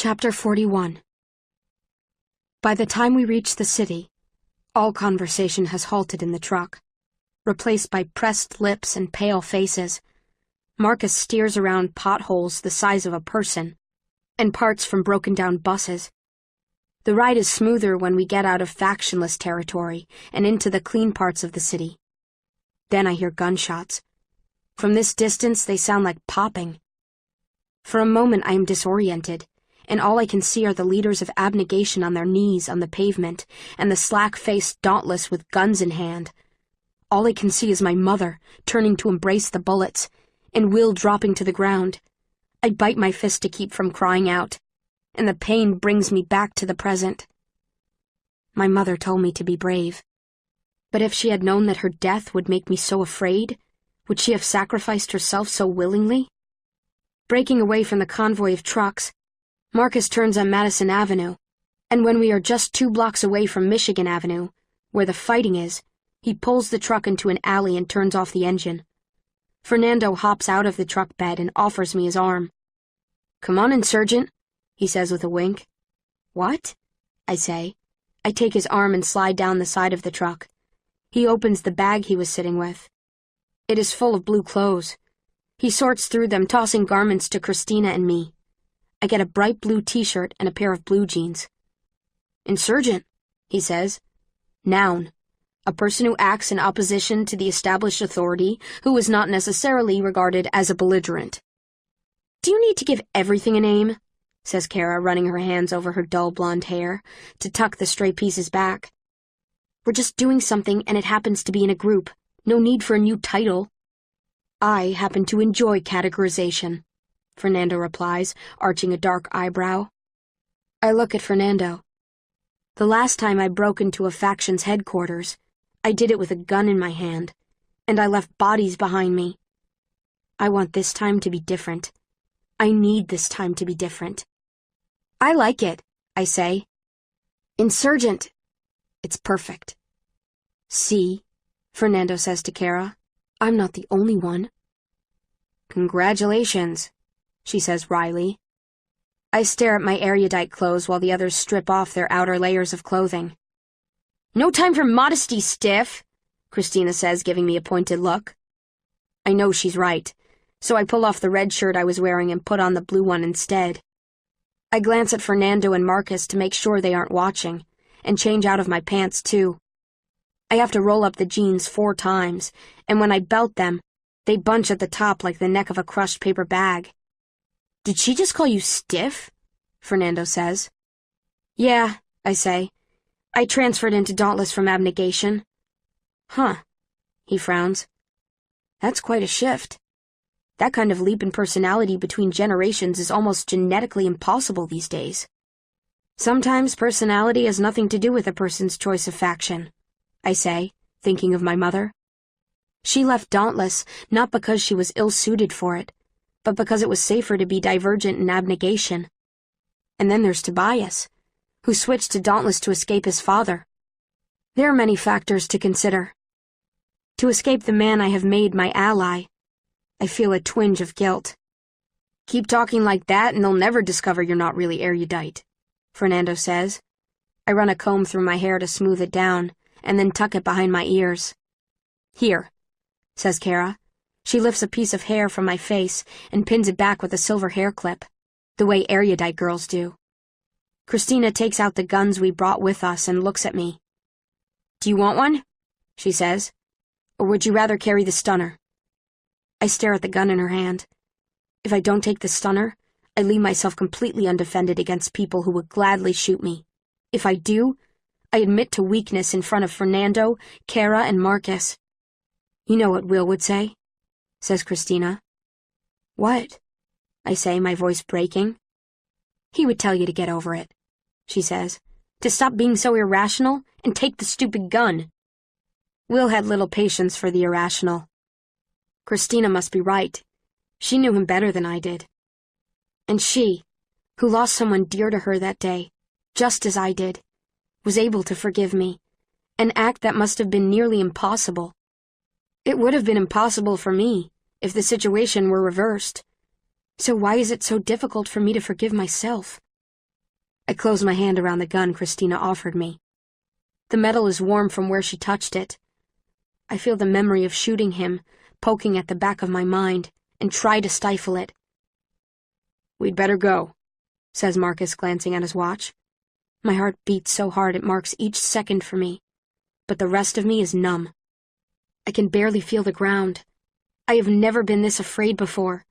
Chapter 41. By the time we reach the city, all conversation has halted in the truck, replaced by pressed lips and pale faces. Marcus steers around potholes the size of a person, and parts from broken-down buses. The ride is smoother when we get out of factionless territory and into the clean parts of the city. Then I hear gunshots. From this distance, they sound like popping. For a moment, I am disoriented, and all I can see are the leaders of abnegation on their knees on the pavement, and the slack-faced Dauntless with guns in hand. All I can see is my mother, turning to embrace the bullets, and Will dropping to the ground. I bite my fist to keep from crying out, and the pain brings me back to the present. My mother told me to be brave. But if she had known that her death would make me so afraid, would she have sacrificed herself so willingly? Breaking away from the convoy of trucks, Marcus turns on Madison Avenue, and when we are just 2 blocks away from Michigan Avenue, where the fighting is, he pulls the truck into an alley and turns off the engine. Fernando hops out of the truck bed and offers me his arm. "Come on, Insurgent," he says with a wink. "What?" I say. I take his arm and slide down the side of the truck. He opens the bag he was sitting with. It is full of blue clothes. He sorts through them, tossing garments to Christina and me. I get a bright blue t-shirt and a pair of blue jeans. "Insurgent," he says. Noun. A person who acts in opposition to the established authority, who is not necessarily regarded as a belligerent. "Do you need to give everything a name?" says Kara, running her hands over her dull blonde hair to tuck the stray pieces back. "We're just doing something and it happens to be in a group. No need for a new title." "I happen to enjoy categorization," Fernando replies, arching a dark eyebrow. I look at Fernando. The last time I broke into a faction's headquarters, I did it with a gun in my hand, and I left bodies behind me. I want this time to be different. I need this time to be different. "I like it," I say. "Insurgent. It's perfect." "See," Fernando says to Kara, "I'm not the only one." "Congratulations," she says wryly. I stare at my erudite clothes while the others strip off their outer layers of clothing. "No time for modesty, stiff," Christina says, giving me a pointed look. I know she's right, so I pull off the red shirt I was wearing and put on the blue one instead. I glance at Fernando and Marcus to make sure they aren't watching, and change out of my pants too. I have to roll up the jeans 4 times, and when I belt them, they bunch at the top like the neck of a crushed paper bag. "Did she just call you stiff?" Fernando says. "Yeah," I say. "I transferred into Dauntless from abnegation." "Huh," he frowns. "That's quite a shift. That kind of leap in personality between generations is almost genetically impossible these days." "Sometimes personality has nothing to do with a person's choice of faction," I say, thinking of my mother. She left Dauntless not because she was ill-suited for it, but because it was safer to be divergent in abnegation. And then there's Tobias, who switched to Dauntless to escape his father. There are many factors to consider. To escape the man I have made my ally, I feel a twinge of guilt. "Keep talking like that and they'll never discover you're not really erudite," Fernando says. I run a comb through my hair to smooth it down, and then tuck it behind my ears. "Here," says Kara. She lifts a piece of hair from my face and pins it back with a silver hair clip, the way erudite girls do. Christina takes out the guns we brought with us and looks at me. "Do you want one?" she says. "Or would you rather carry the stunner?" I stare at the gun in her hand. If I don't take the stunner, I leave myself completely undefended against people who would gladly shoot me. If I do, I admit to weakness in front of Fernando, Kara, and Marcus. "You know what Will would say," says Christina. "What?" I say, my voice breaking. "He would tell you to get over it," she says. "To stop being so irrational and take the stupid gun." Will had little patience for the irrational. Christina must be right. She knew him better than I did. And she, who lost someone dear to her that day, just as I did, was able to forgive me, an act that must have been nearly impossible. It would have been impossible for me if the situation were reversed. So why is it so difficult for me to forgive myself? I close my hand around the gun Christina offered me. The metal is warm from where she touched it. I feel the memory of shooting him poking at the back of my mind and try to stifle it. "We'd better go," says Marcus, glancing at his watch. My heart beats so hard it marks each second for me, but the rest of me is numb. I can barely feel the ground. I have never been this afraid before,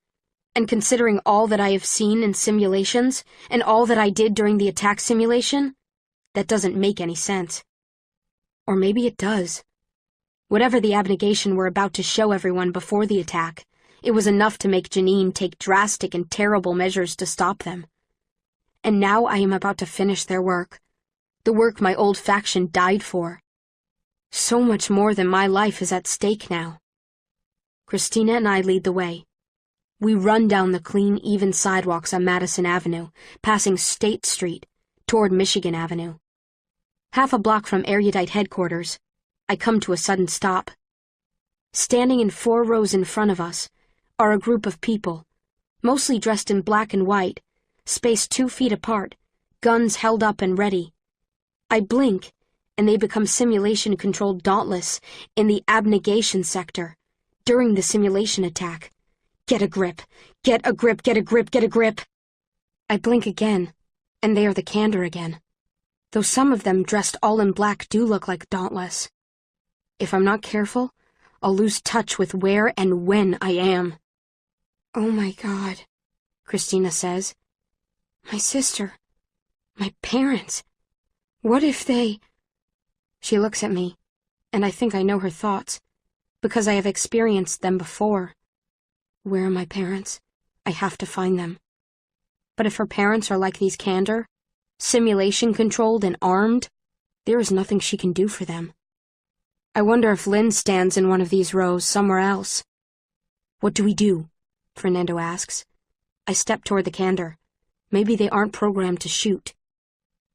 and considering all that I have seen in simulations and all that I did during the attack simulation, that doesn't make any sense. Or maybe it does. Whatever the abnegation we're about to show everyone before the attack, it was enough to make Janine take drastic and terrible measures to stop them. And now I am about to finish their work, the work my old faction died for. So much more than my life is at stake now. Christina and I lead the way. We run down the clean, even sidewalks on Madison Avenue, passing State Street, toward Michigan Avenue. Half a block from Erudite headquarters, I come to a sudden stop. Standing in 4 rows in front of us are a group of people, mostly dressed in black and white, spaced 2 feet apart, guns held up and ready. I blink, and they become simulation-controlled Dauntless in the abnegation sector, during the simulation attack. Get a grip, get a grip, get a grip, get a grip. I blink again, and they are the Candor again, though some of them dressed all in black do look like Dauntless. If I'm not careful, I'll lose touch with where and when I am. "Oh my God," Christina says. "My sister, my parents. What if they—" She looks at me, and I think I know her thoughts, because I have experienced them before. Where are my parents? I have to find them. But if her parents are like these Candor, simulation-controlled and armed, there is nothing she can do for them. I wonder if Lynn stands in one of these rows somewhere else. "What do we do?" Fernando asks. I step toward the Candor. Maybe they aren't programmed to shoot.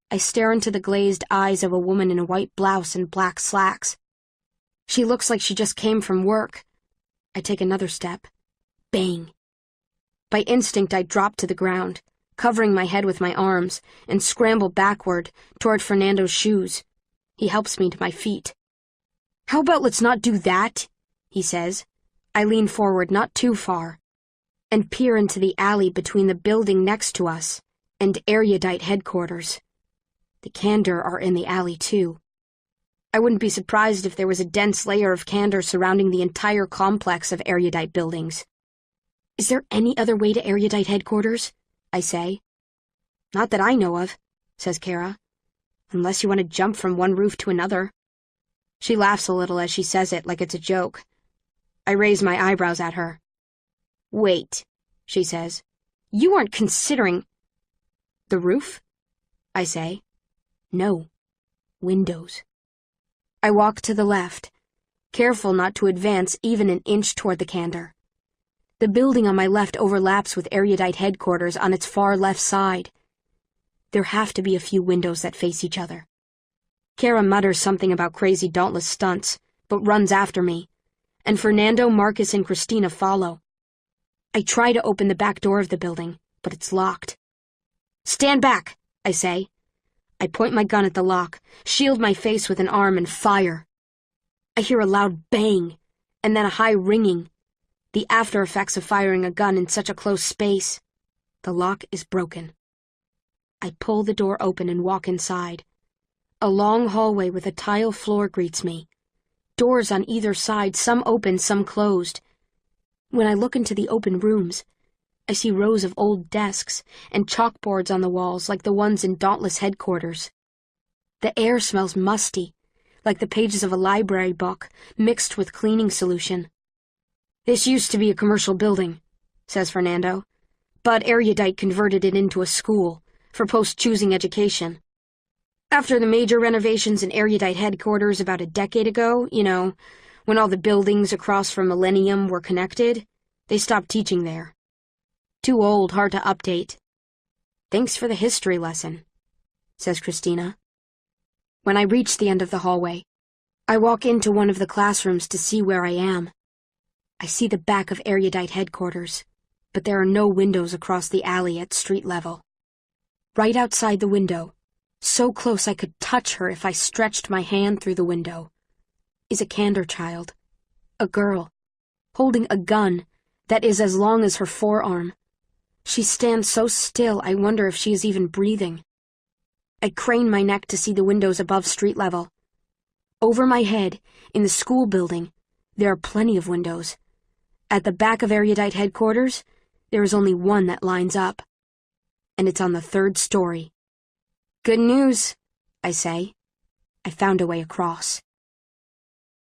I stare into the glazed eyes of a woman in a white blouse and black slacks. She looks like she just came from work. I take another step. Bang. By instinct, I drop to the ground, covering my head with my arms, and scramble backward toward Fernando's shoes. He helps me to my feet. "How about let's not do that?" he says. I lean forward not too far, and peer into the alley between the building next to us and Erudite headquarters. The Candor are in the alley, too. I wouldn't be surprised if there was a dense layer of Candor surrounding the entire complex of Erudite buildings. "Is there any other way to Erudite headquarters?" I say. "Not that I know of," says Kara. "Unless you want to jump from one roof to another." She laughs a little as she says it, like it's a joke. I raise my eyebrows at her. "Wait," she says. "You aren't considering—" "The roof?" I say. "No. Windows." I walk to the left, careful not to advance even an inch toward the Candor. The building on my left overlaps with Erudite headquarters on its far left side. There have to be a few windows that face each other. Kara mutters something about crazy Dauntless stunts, but runs after me, and Fernando, Marcus, and Christina follow. I try to open the back door of the building, but it's locked. "Stand back," I say. I point my gun at the lock, shield my face with an arm, and fire. I hear a loud bang, and then a high ringing, the after effects of firing a gun in such a close space. The lock is broken. I pull the door open and walk inside. A long hallway with a tile floor greets me. Doors on either side, some open, some closed. When I look into the open rooms, I see rows of old desks and chalkboards on the walls like the ones in Dauntless headquarters. The air smells musty, like the pages of a library book mixed with cleaning solution. "This used to be a commercial building," says Fernando, "but Erudite converted it into a school for post-choosing education. After the major renovations in Erudite headquarters about a decade ago, when all the buildings across from Millennium were connected, they stopped teaching there. Too old, hard to update." "Thanks for the history lesson," says Christina. When I reach the end of the hallway, I walk into one of the classrooms to see where I am. I see the back of Erudite headquarters, but there are no windows across the alley at street level. right outside the window, so close I could touch her if I stretched my hand through the window, is a Candor child, a girl, holding a gun that is as long as her forearm. She stands so still I wonder if she is even breathing. I crane my neck to see the windows above street level. Over my head, in the school building, there are plenty of windows. At the back of Erudite headquarters, there is only one that lines up, and it's on the 3rd story. Good news, I say. I found a way across.